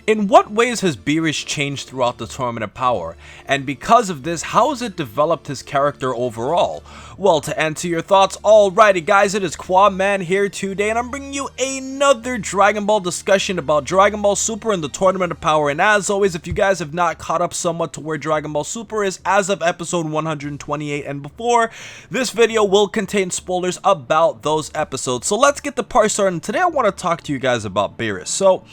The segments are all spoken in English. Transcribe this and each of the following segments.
In what ways has Beerus changed throughout the Tournament of Power? And because of this, how has it developed his character overall? Well, to answer your thoughts, alrighty guys, it is Qaaman here today, and I'm bringing you another Dragon Ball discussion about Dragon Ball Super and the Tournament of Power. And as always, if you guys have not caught up somewhat to where Dragon Ball Super is as of episode 128 and before, this video will contain spoilers about those episodes. So let's get the party started, and today I want to talk to you guys about Beerus. So,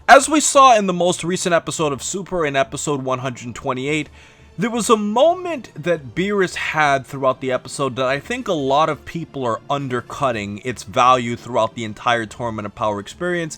as we saw in the most recent episode of Super in episode 128, there was a moment that Beerus had throughout the episode that I think a lot of people are undercutting its value throughout the entire Tournament of Power experience.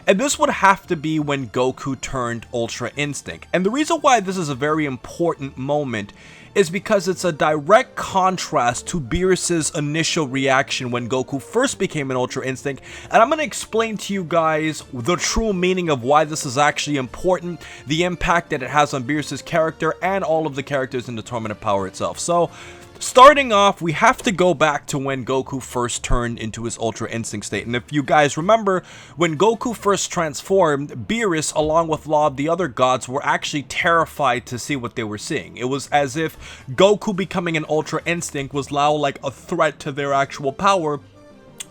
And this would have to be when Goku turned Ultra Instinct. And the reason why this is a very important moment is because it's a direct contrast to Beerus's initial reaction when Goku first became an Ultra Instinct, and I'm going to explain to you guys the true meaning of why this is actually important, the impact that it has on Beerus's character, and all of the characters in the Tournament of Power itself. So, starting off, we have to go back to when Goku first turned into his Ultra Instinct state. And if you guys remember, when Goku first transformed, Beerus, along with a lot of the other gods, were actually terrified to see what they were seeing. It was as if Goku becoming an Ultra Instinct was now like a threat to their actual power,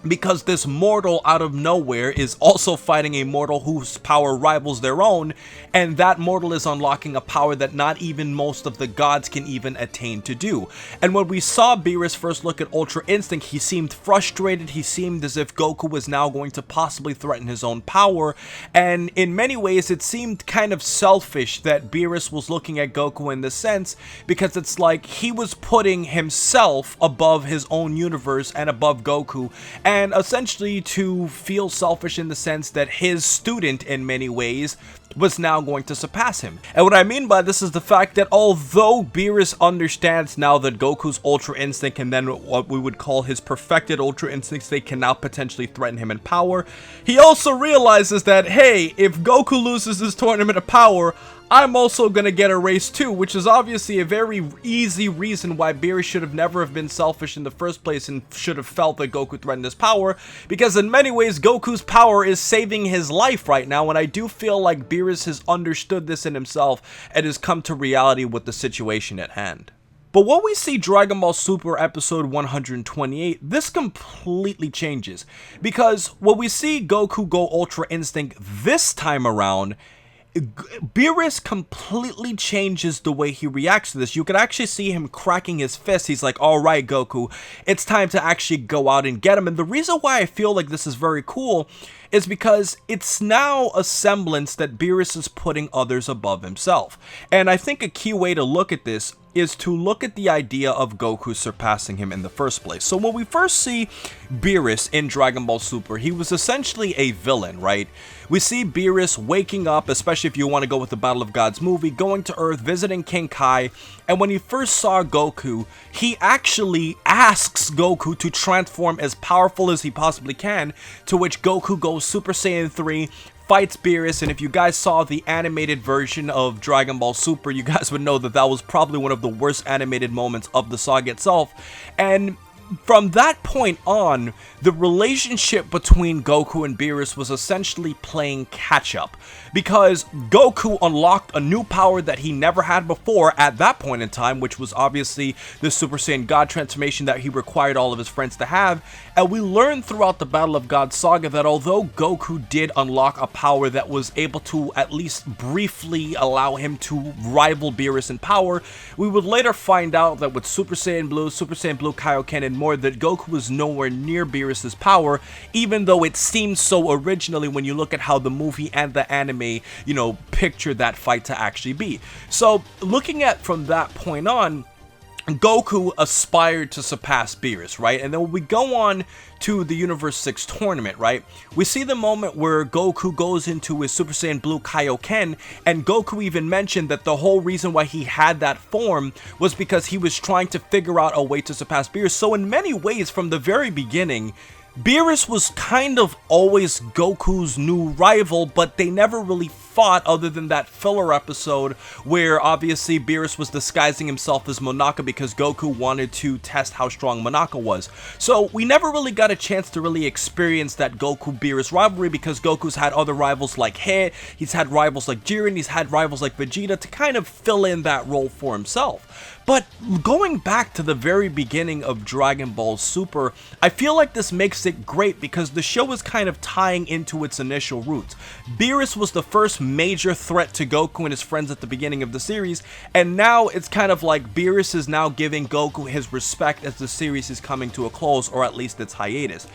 because this mortal out of nowhere is also fighting a mortal whose power rivals their own, and that mortal is unlocking a power that not even most of the gods can even attain to do. And when we saw Beerus first look at Ultra Instinct, he seemed frustrated, he seemed as if Goku was now going to possibly threaten his own power, and in many ways it seemed kind of selfish that Beerus was looking at Goku in this sense, because it's like he was putting himself above his own universe and above Goku, and essentially to feel selfish in the sense that his student, in many ways, was now going to surpass him. And what I mean by this is the fact that although Beerus understands now that Goku's Ultra Instinct and then what we would call his perfected Ultra Instinct state can now potentially threaten him in power, he also realizes that, hey, if Goku loses this Tournament of Power, I'm also gonna get erased too, which is obviously a very easy reason why Beerus should have never have been selfish in the first place and should have felt that Goku threatened his power, because in many ways Goku's power is saving his life right now, and I do feel like Beerus has understood this in himself and has come to reality with the situation at hand. But when we see Dragon Ball Super episode 128, this completely changes, because when we see Goku go Ultra Instinct this time around, Beerus completely changes the way he reacts to this. You can actually see him cracking his fist. He's like, alright Goku, it's time to actually go out and get him. And the reason why I feel like this is very cool is because it's now a semblance that Beerus is putting others above himself. And I think a key way to look at this is to look at the idea of Goku surpassing him in the first place. So when we first see Beerus in Dragon Ball Super, he was essentially a villain, right? We see Beerus waking up, especially if you want to go with the Battle of Gods movie, going to Earth, visiting King Kai, and when he first saw Goku, he actually asks Goku to transform as powerful as he possibly can, to which Goku goes Super Saiyan 3, fights Beerus, and if you guys saw the animated version of Dragon Ball Super, you guys would know that that was probably one of the worst animated moments of the saga itself. And from that point on, the relationship between Goku and Beerus was essentially playing catch-up, because Goku unlocked a new power that he never had before at that point in time, which was obviously the Super Saiyan God transformation that he required all of his friends to have. And we learned throughout the Battle of Gods saga that although Goku did unlock a power that was able to at least briefly allow him to rival Beerus in power, we would later find out that with Super Saiyan Blue Kaioken, and more, that Goku was nowhere near Beerus's power, even though it seemed so originally when you look at how the movie and the anime, you know, picture that fight to actually be. So, looking at from that point on, Goku aspired to surpass Beerus, right? And then when we go on to the Universe 6 tournament, right, we see the moment where Goku goes into his Super Saiyan Blue Kaioken, and Goku even mentioned that the whole reason why he had that form was because he was trying to figure out a way to surpass Beerus. So in many ways, from the very beginning, Beerus was kind of always Goku's new rival, but they never really fought other than that filler episode where obviously Beerus was disguising himself as Monaka because Goku wanted to test how strong Monaka was. So we never really got a chance to really experience that Goku-Beerus rivalry because Goku's had other rivals like Hit, he's had rivals like Jiren, he's had rivals like Vegeta to kind of fill in that role for himself. But going back to the very beginning of Dragon Ball Super, I feel like this makes it great because the show is kind of tying into its initial roots. Beerus was the first major threat to Goku and his friends at the beginning of the series, and now it's kind of like Beerus is now giving Goku his respect as the series is coming to a close, or at least its hiatus.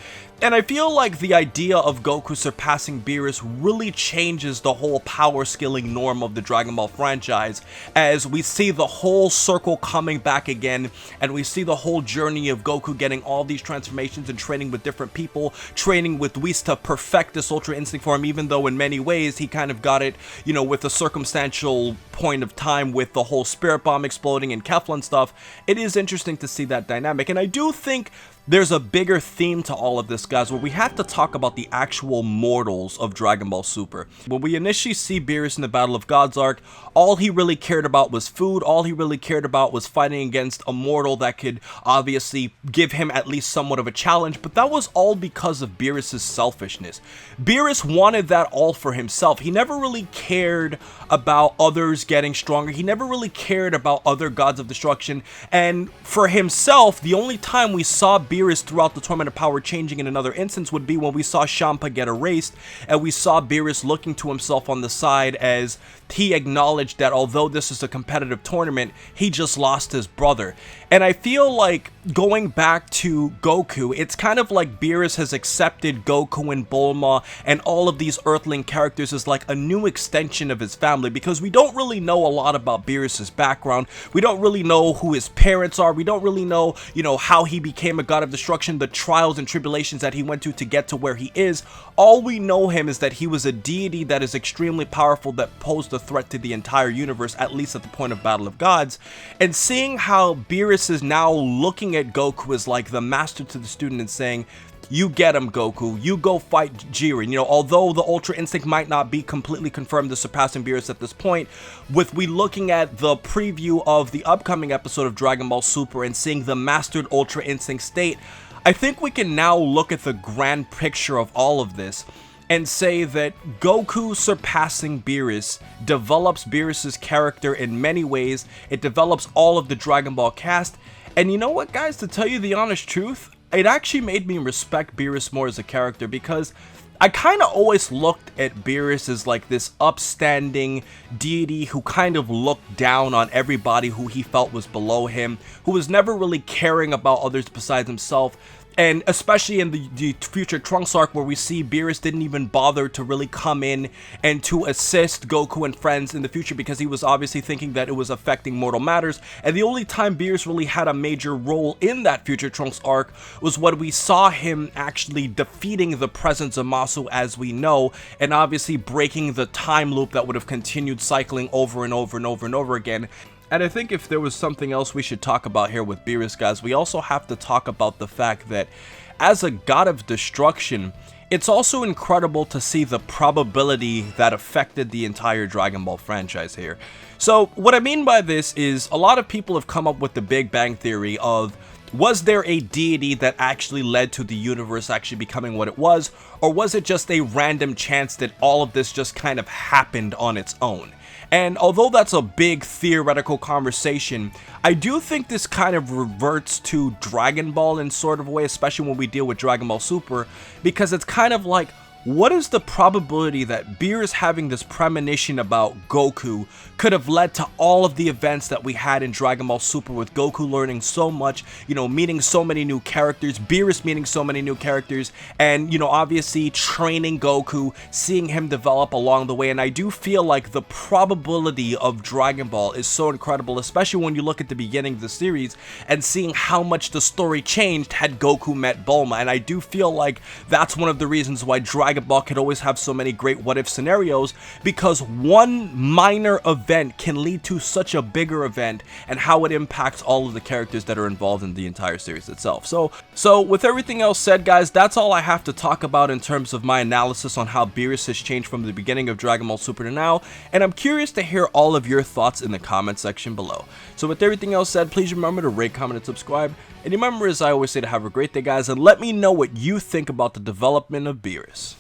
And I feel like the idea of Goku surpassing Beerus really changes the whole power scaling norm of the Dragon Ball franchise, as we see the whole circle coming back again, and we see the whole journey of Goku getting all these transformations and training with different people, training with Whis to perfect this Ultra Instinct form, even though in many ways he kind of got it, you know, with a circumstantial point of time with the whole Spirit Bomb exploding and Kefla stuff. It is interesting to see that dynamic, and I do think there's a bigger theme to all of this, guys, where we have to talk about the actual mortals of Dragon Ball Super. When we initially see Beerus in the Battle of Gods arc, all he really cared about was food, all he really cared about was fighting against a mortal that could obviously give him at least somewhat of a challenge, but that was all because of Beerus' selfishness. Beerus wanted that all for himself. He never really cared about others getting stronger, he never really cared about other gods of destruction, and for himself, the only time we saw Beerus throughout the Tournament of Power changing in another instance would be when we saw Champa get erased, and we saw Beerus looking to himself on the side as he acknowledged that although this is a competitive tournament, he just lost his brother. And I feel like going back to Goku, it's kind of like Beerus has accepted Goku and Bulma and all of these Earthling characters as like a new extension of his family, because we don't really know a lot about Beerus' background. We don't really know who his parents are. We don't really know, you know, how he became a god of destruction, the trials and tribulations that he went to get to where he is. All we know him is that he was a deity that is extremely powerful, that posed a threat to the entire universe, at least at the point of Battle of Gods. And seeing how Beerus is now looking at Goku as like the master to the student and saying, you get him, Goku, you go fight Jiren. You know, although the Ultra Instinct might not be completely confirmed as surpassing Beerus at this point, with we looking at the preview of the upcoming episode of Dragon Ball Super and seeing the mastered Ultra Instinct state, I think we can now look at the grand picture of all of this and say that Goku surpassing Beerus develops Beerus' character in many ways. It develops all of the Dragon Ball cast, and you know what, guys, to tell you the honest truth, it actually made me respect Beerus more as a character, because I kind of always looked at Beerus as like this upstanding deity who kind of looked down on everybody who he felt was below him, who was never really caring about others besides himself. And especially in the future Trunks arc, where we see Beerus didn't even bother to really come in and to assist Goku and friends in the future, because he was obviously thinking that it was affecting mortal matters. And the only time Beerus really had a major role in that future Trunks arc was when we saw him actually defeating the present Zamasu as we know, and obviously breaking the time loop that would have continued cycling over and over and over and over again. And I think if there was something else we should talk about here with Beerus, guys, we also have to talk about the fact that as a god of destruction, it's also incredible to see the probability that affected the entire Dragon Ball franchise here. So what I mean by this is a lot of people have come up with the Big Bang Theory of, was there a deity that actually led to the universe actually becoming what it was, or was it just a random chance that all of this just kind of happened on its own? And although that's a big theoretical conversation, I do think this kind of reverts to Dragon Ball in sort of a way, especially when we deal with Dragon Ball Super, because it's kind of like, what is the probability that Beerus having this premonition about Goku could have led to all of the events that we had in Dragon Ball Super, with Goku learning so much, you know, meeting so many new characters, Beerus meeting so many new characters, and, you know, obviously training Goku, seeing him develop along the way. And I do feel like the probability of Dragon Ball is so incredible, especially when you look at the beginning of the series and seeing how much the story changed had Goku met Bulma. And I do feel like that's one of the reasons why Dragon Dragon Ball could always have so many great what if scenarios, because one minor event can lead to such a bigger event, and how it impacts all of the characters that are involved in the entire series itself. So with everything else said, guys, that's all I have to talk about in terms of my analysis on how Beerus has changed from the beginning of Dragon Ball Super to now, and I'm curious to hear all of your thoughts in the comment section below. So with everything else said, please remember to rate, comment, and subscribe. And remember, as I always say, to have a great day, guys, and let me know what you think about the development of Beerus.